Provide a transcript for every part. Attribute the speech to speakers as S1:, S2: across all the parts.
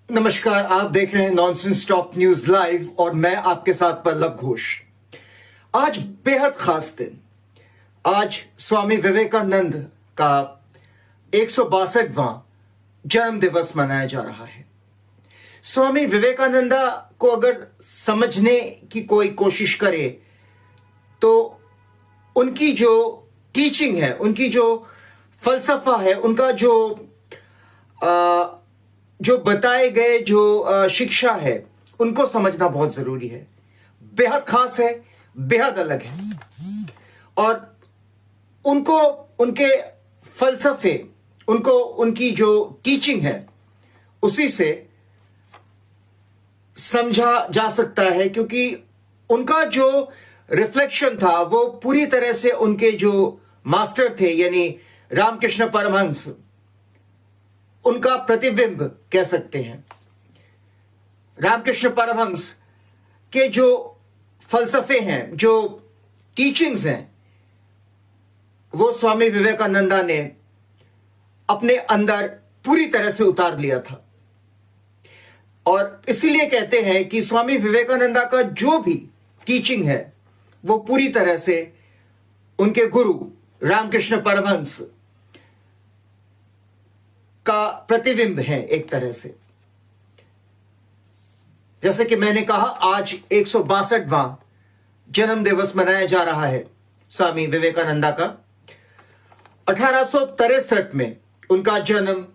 S1: नमस्कार, आप देख रहे हैं नॉनसेंस टॉक न्यूज लाइव और मैं आपके साथ पल्लव घोष। आज बेहद खास दिन, आज स्वामी विवेकानंद का 162वां जन्म दिवस मनाया जा रहा है। स्वामी विवेकानंदा को अगर समझने की कोई कोशिश करे तो उनकी जो टीचिंग है, उनकी जो फलसफा है, उनका जो बताए गए जो शिक्षा है, उनको समझना बहुत जरूरी है। बेहद खास है, बेहद अलग है और उनको, उनके फलसफे, उनको उनकी जो टीचिंग है उसी से समझा जा सकता है, क्योंकि उनका जो रिफ्लेक्शन था वो पूरी तरह से उनके जो मास्टर थे यानी रामकृष्ण परमहंस, उनका प्रतिबिंब कह सकते हैं। रामकृष्ण परमहंस के जो फलसफे हैं, जो टीचिंग्स हैं, वो स्वामी विवेकानंदा ने अपने अंदर पूरी तरह से उतार लिया था। और इसीलिए कहते हैं कि स्वामी विवेकानंदा का जो भी टीचिंग है वो पूरी तरह से उनके गुरु रामकृष्ण परमहंस का प्रतिबिंब है एक तरह से। जैसे कि मैंने कहा, आज 162वां जन्म दिवस मनाया जा रहा है स्वामी विवेकानंदा का। 1863 में उनका जन्म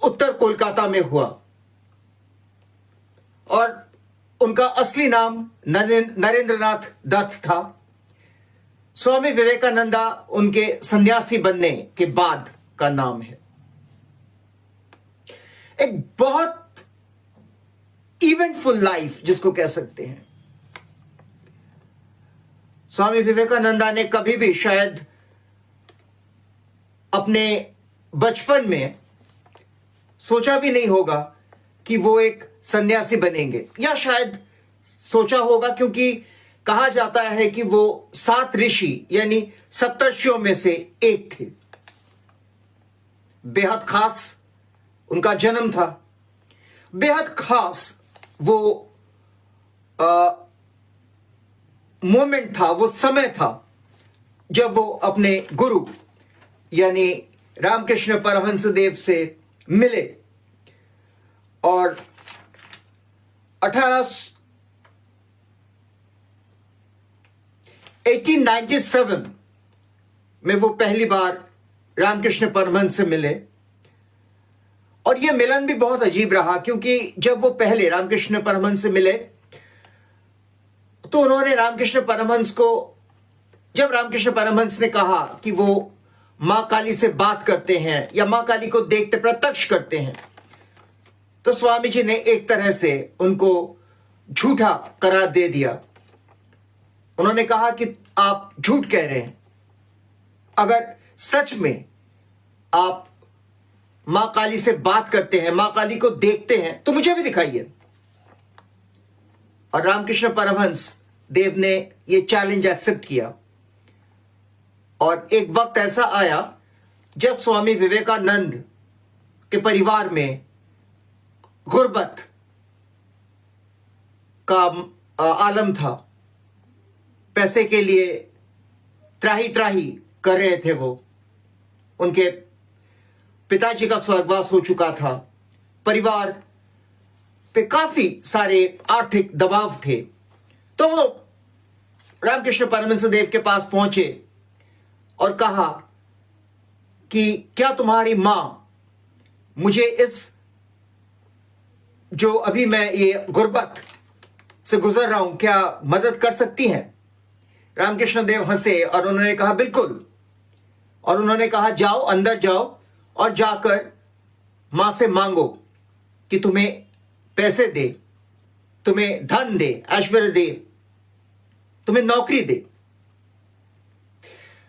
S1: उत्तर कोलकाता में हुआ और उनका असली नाम नरेंद्रनाथ दत्त था। स्वामी विवेकानंदा उनके सन्यासी बनने के बाद का नाम है। एक बहुत इवेंटफुल लाइफ जिसको कह सकते हैं। स्वामी विवेकानंदा ने कभी भी शायद अपने बचपन में सोचा भी नहीं होगा कि वो एक सन्यासी बनेंगे, या शायद सोचा होगा, क्योंकि कहा जाता है कि वो 7 ऋषि यानी सप्तर्षियों में से एक थे। बेहद खास उनका जन्म था, बेहद खास वो मोमेंट था, वो समय था जब वो अपने गुरु यानी रामकृष्ण परमहंस देव से मिले। और 1897 में वो पहली बार रामकृष्ण परमहंस से मिले। और यह मिलन भी बहुत अजीब रहा, क्योंकि जब वो पहले रामकृष्ण परमहंस से मिले तो उन्होंने रामकृष्ण परमहंस को, जब रामकृष्ण परमहंस ने कहा कि वो मां काली से बात करते हैं या मां काली को देखते प्रत्यक्ष करते हैं, तो स्वामी जी ने एक तरह से उनको झूठा करार दे दिया। उन्होंने कहा कि आप झूठ कह रहे हैं, अगर सच में आप मां काली से बात करते हैं, मां काली को देखते हैं, तो मुझे भी दिखाइए। और रामकृष्ण परमहंस देव ने यह चैलेंज एक्सेप्ट किया। और एक वक्त ऐसा आया जब स्वामी विवेकानंद के परिवार में गुर्बत का आलम था। पैसे के लिए त्राही त्राही कर रहे थे वो। उनके पिताजी का स्वर्गवास हो चुका था, परिवार पे काफी सारे आर्थिक दबाव थे। तो वो रामकृष्ण परमहंस देव के पास पहुंचे और कहा कि क्या तुम्हारी मां मुझे इस, जो अभी मैं ये गुर्बत से गुजर रहा हूं, क्या मदद कर सकती हैं? रामकृष्ण देव हंसे और उन्होंने कहा बिल्कुल। और उन्होंने कहा जाओ, अंदर जाओ और जाकर मां से मांगो कि तुम्हें पैसे दे, तुम्हें धन दे, ऐश्वर्य दे, तुम्हें नौकरी दे।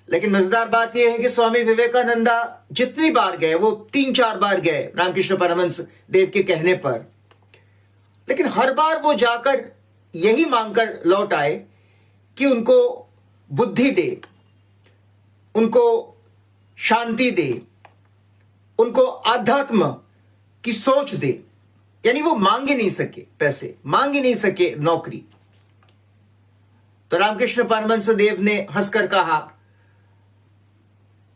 S1: लेकिन मजेदार बात यह है कि स्वामी विवेकानंदा जितनी बार गए, वो 3-4 बार गए रामकृष्ण परमहंस देव के कहने पर, लेकिन हर बार वो जाकर यही मांगकर लौट आए कि उनको बुद्धि दे, उनको शांति दे, उनको आध्यात्म की सोच दे, यानी वो मांग ही नहीं सके पैसे, मांग ही नहीं सके नौकरी। तो रामकृष्ण परमहंस देव ने हंसकर कहा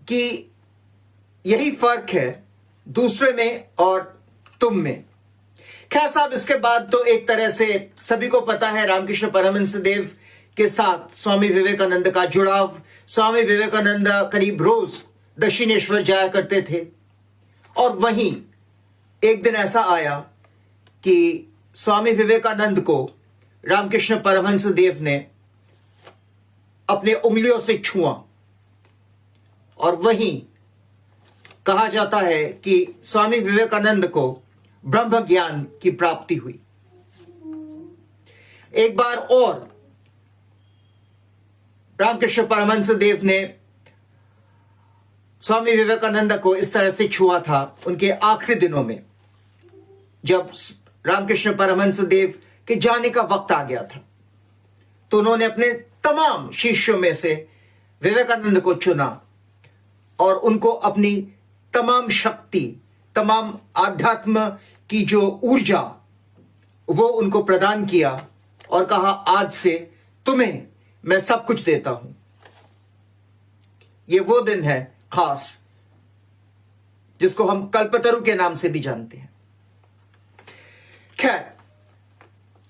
S1: कि यही फर्क है दूसरे में और तुम में। खैर साहब, इसके बाद तो एक तरह से सभी को पता है रामकृष्ण परमहंस देव के साथ स्वामी विवेकानंद का जुड़ाव। स्वामी विवेकानंद करीब रोज दक्षिणेश्वर जाया करते थे, और वहीं एक दिन ऐसा आया कि स्वामी विवेकानंद को रामकृष्ण परमहंस देव ने अपने उंगलियों से छुआ, और वहीं कहा जाता है कि स्वामी विवेकानंद को ब्रह्म ज्ञान की प्राप्ति हुई। एक बार और रामकृष्ण परमहंस देव ने स्वामी विवेकानंद को इस तरह से छुआ था उनके आखिरी दिनों में, जब रामकृष्ण परमहंस देव के जाने का वक्त आ गया था। तो उन्होंने अपने तमाम शिष्यों में से विवेकानंद को चुना और उनको अपनी तमाम शक्ति, तमाम आध्यात्म की जो ऊर्जा, वो उनको प्रदान किया और कहा, आज से तुम्हें मैं सब कुछ देता हूं। ये वो दिन है खास जिसको हम कल्पतरु के नाम से भी जानते हैं। खैर,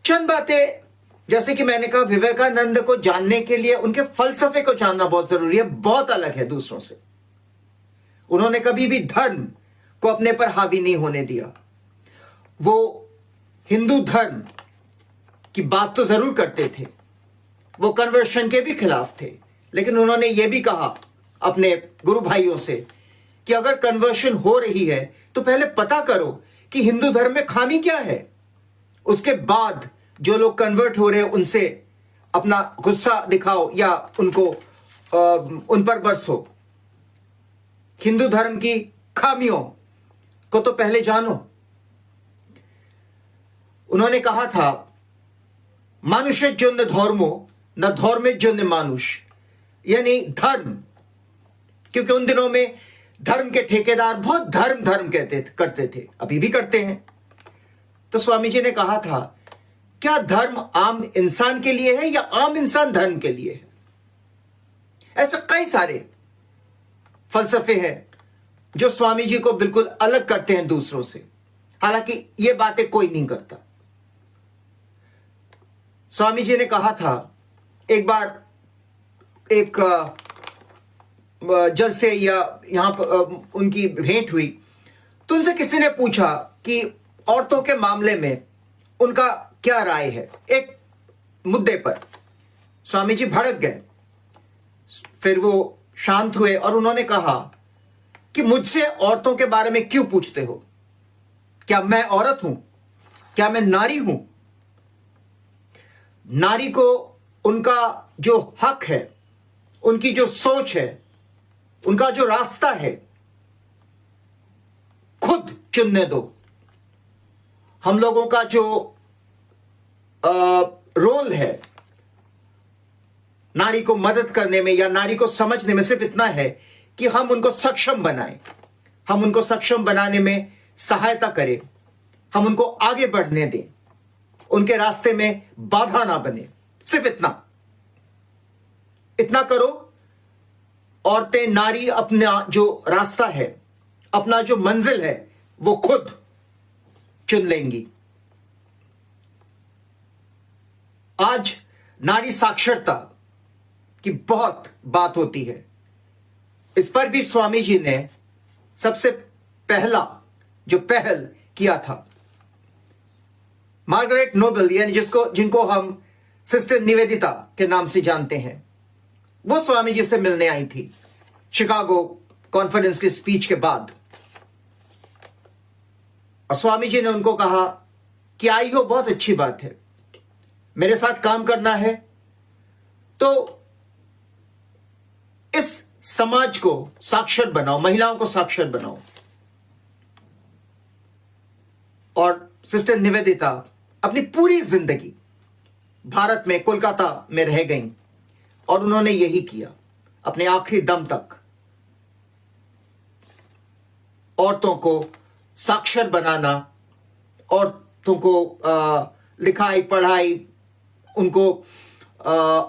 S1: चंद बातें, जैसे कि मैंने कहा, विवेकानंद को जानने के लिए उनके फलसफे को जानना बहुत जरूरी है, बहुत अलग है दूसरों से। उन्होंने कभी भी धर्म को अपने पर हावी नहीं होने दिया। वो हिंदू धर्म की बात तो जरूर करते थे, वो कन्वर्शन के भी खिलाफ थे, लेकिन उन्होंने ये भी कहा अपने गुरु भाइयों से कि अगर कन्वर्शन हो रही है तो पहले पता करो कि हिंदू धर्म में खामी क्या है, उसके बाद जो लोग कन्वर्ट हो रहे हैं उनसे अपना गुस्सा दिखाओ या उनको उन पर बरसो। हिंदू धर्म की खामियों को तो पहले जानो। उन्होंने कहा था, मानुषे जन्य धर्मो न धर्मे जन्य मानुष, यानी धर्म, क्योंकि उन दिनों में धर्म के ठेकेदार बहुत धर्म करते थे, अभी भी करते हैं। तो स्वामी जी ने कहा था, क्या धर्म आम इंसान के लिए है या आम इंसान धर्म के लिए है? ऐसे कई सारे फलसफे हैं जो स्वामी जी को बिल्कुल अलग करते हैं दूसरों से, हालांकि ये बातें कोई नहीं करता। स्वामी जी ने कहा था, एक बार एक जल से या यहां पर उनकी भेंट हुई, तो उनसे किसी ने पूछा कि औरतों के मामले में उनका क्या राय है एक मुद्दे पर। स्वामी जी भड़क गए, फिर वो शांत हुए और उन्होंने कहा कि मुझसे औरतों के बारे में क्यों पूछते हो? क्या मैं औरत हूं? क्या मैं नारी हूं? नारी को उनका जो हक है, उनकी जो सोच है, उनका जो रास्ता है, खुद चुनने दो। हम लोगों का जो रोल है नारी को मदद करने में या नारी को समझने में सिर्फ इतना है कि हम उनको सक्षम बनाएं, हम उनको सक्षम बनाने में सहायता करें, हम उनको आगे बढ़ने दें, उनके रास्ते में बाधा ना बने। सिर्फ इतना करो, औरतें, नारी अपना जो रास्ता है, अपना जो मंजिल है, वो खुद चुन लेंगी। आज नारी साक्षरता की बहुत बात होती है, इस पर भी स्वामी जी ने सबसे पहला जो पहल किया था। मार्गरेट नोबल, यानी जिनको हम सिस्टर निवेदिता के नाम से जानते हैं, वो स्वामी जी से मिलने आई थी शिकागो कॉन्फ्रेंस की स्पीच के बाद, और स्वामी जी ने उनको कहा कि आई हो, बहुत अच्छी बात है, मेरे साथ काम करना है तो इस समाज को साक्षर बनाओ, महिलाओं को साक्षर बनाओ। और सिस्टर निवेदिता अपनी पूरी जिंदगी भारत में, कोलकाता में रह गईं और उन्होंने यही किया अपने आखिरी दम तक। औरतों को साक्षर बनाना, औरतों को लिखाई पढ़ाई, उनको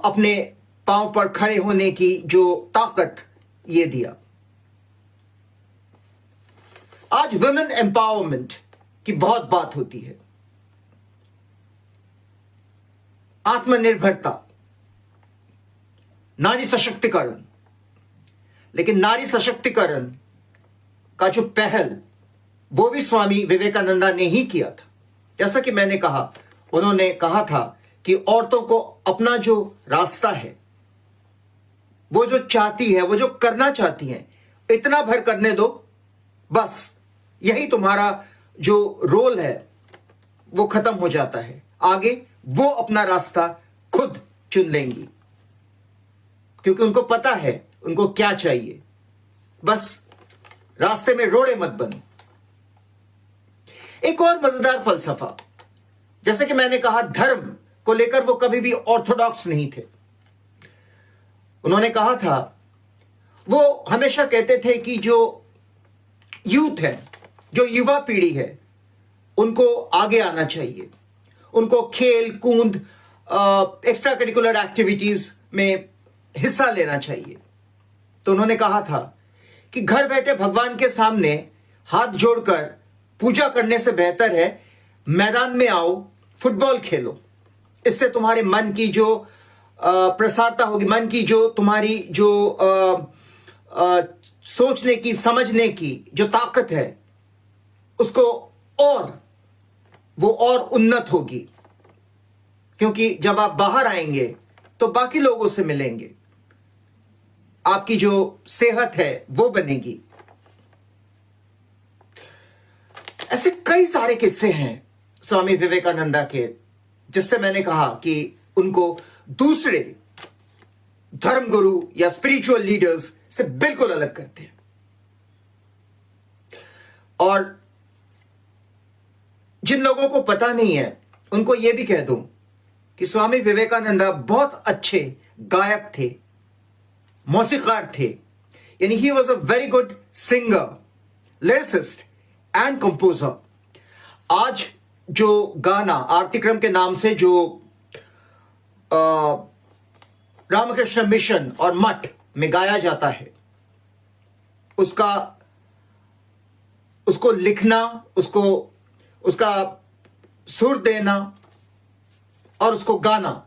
S1: अपने पांव पर खड़े होने की जो ताकत ये दिया। आज वुमेन एम्पावरमेंट की बहुत बात होती है, आत्मनिर्भरता, नारी सशक्तिकरण, लेकिन नारी सशक्तिकरण का जो पहल वो भी स्वामी विवेकानंदा ने ही किया था। जैसा कि मैंने कहा, उन्होंने कहा था कि औरतों को अपना जो रास्ता है, वो जो चाहती है, वो जो करना चाहती हैं, इतना भर करने दो, बस यही तुम्हारा जो रोल है वो खत्म हो जाता है। आगे वो अपना रास्ता खुद चुन लेंगी, क्योंकि उनको पता है उनको क्या चाहिए। बस रास्ते में रोड़े मत बनो। एक और मजेदार फलसफा, जैसे कि मैंने कहा, धर्म को लेकर वो कभी भी ऑर्थोडॉक्स नहीं थे। उन्होंने कहा था, वो हमेशा कहते थे कि जो यूथ है, जो युवा पीढ़ी है, उनको आगे आना चाहिए, उनको खेल कूद, एक्स्ट्रा करिकुलर एक्टिविटीज में हिस्सा लेना चाहिए। तो उन्होंने कहा था कि घर बैठे भगवान के सामने हाथ जोड़कर पूजा करने से बेहतर है मैदान में आओ, फुटबॉल खेलो। इससे तुम्हारे मन की जो प्रसारता होगी, मन की जो तुम्हारी जो सोचने की, समझने की जो ताकत है, उसको और उन्नत होगी। क्योंकि जब आप बाहर आएंगे तो बाकी लोगों से मिलेंगे, आपकी जो सेहत है वो बनेगी। ऐसे कई सारे किस्से हैं स्वामी विवेकानंदा के, जिससे मैंने कहा कि उनको दूसरे धर्मगुरु या स्पिरिचुअल लीडर्स से बिल्कुल अलग करते हैं। और जिन लोगों को पता नहीं है, उनको यह भी कह दूं कि स्वामी विवेकानंदा बहुत अच्छे गायक थे, मौसीकार थे। यानी he was a very good singer, lyricist and composer. आज जो गाना आरती क्रम के नाम से जो रामकृष्ण मिशन और मठ में गाया जाता है, उसको लिखना, उसका सुर देना और उसको गाना,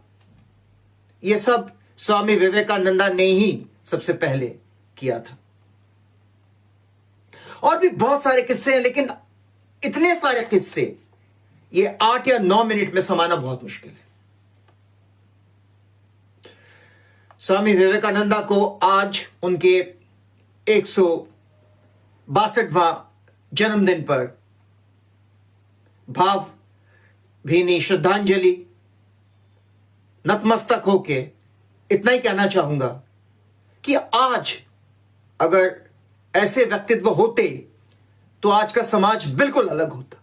S1: यह सब स्वामी विवेकानंदा ने ही सबसे पहले किया था। और भी बहुत सारे किस्से हैं, लेकिन इतने सारे किस्से ये 8 या 9 मिनट में समाना बहुत मुश्किल है। स्वामी विवेकानंदा को आज उनके 162वां जन्मदिन पर भावभीनी श्रद्धांजलि, नतमस्तक होके इतना ही कहना चाहूंगा कि आज अगर ऐसे व्यक्तित्व होते तो आज का समाज बिल्कुल अलग होता।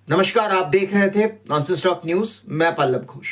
S1: नमस्कार, आप देख रहे थे नॉनसेंस टॉक न्यूज। मैं पल्लव घोष।